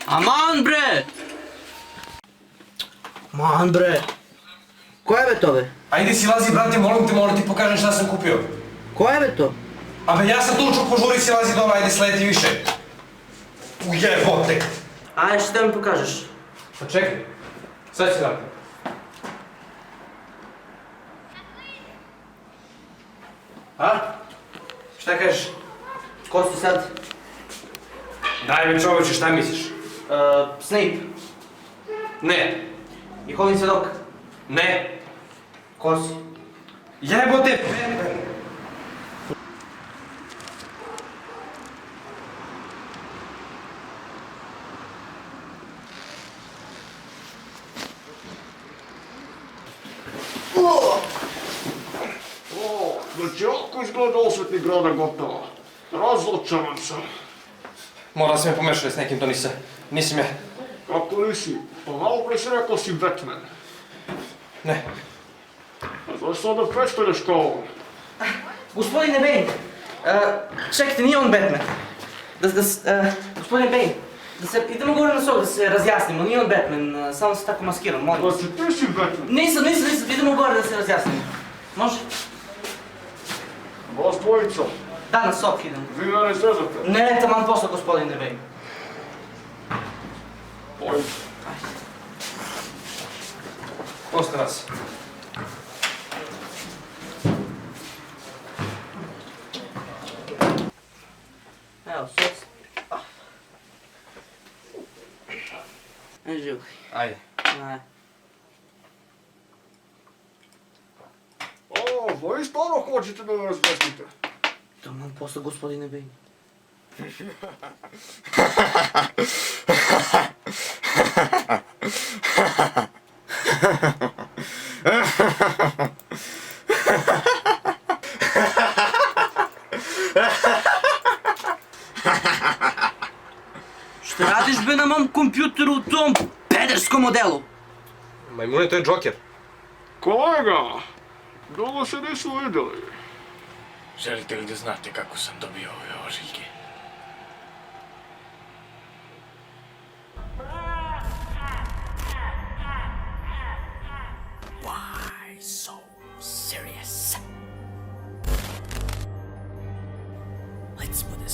Aman bre! Aman bre! Ko je be to be? Ajde silazi, brate, moram ti pokažem šta sam kupio. Ko je be to? Abe, ja sam tuču, požuri, silazi dole, ajde sleti više. Ujebote! Ajde, šta mi pokažeš? Pa čekaj, sad ću dati. A? Šta kažeš? Ko si sad? Daj mi čoveče, šta misliš? Snape. Ne. Jehovin svjedok. Ne. Ko si? Jebote! Znači, jako izgleda osvetni grada Gotova. Razočaran sam. Morala si me pomešali s nekim, to nisam ja. Kako nisi? Pa malo pre si rekao si Batman. Ne. A to je sada predstavljaš kao on. Gospodine Bane! Čekajte, nije on Batman. Gospodine Bane, idemo gore na sobu da se razjasnimo, nije on Batman, samo se tako maskiram, molim vas. Znači, ti si Batman. Nisam, idemo gore da se razjasnimo. Može? Vas dvojica. Da, na sob idemo. Vi mene zezate. Ne, taman posla, gospodine Bane. Pojde. Posta nas. Evo, sad... Ne živaj. Ajde. Ne. O, vi stvarno hoćete da me razvestite. Taman posla, gospodine Bane. Šta radiš be na mom kompjuteru u tom pederskom modelu? Majmune, to je Joker. Kolega, dugo se nisu vidjeli. Želite li da znate kako sam dobio ove ožiljke? Why so serious? Let's put a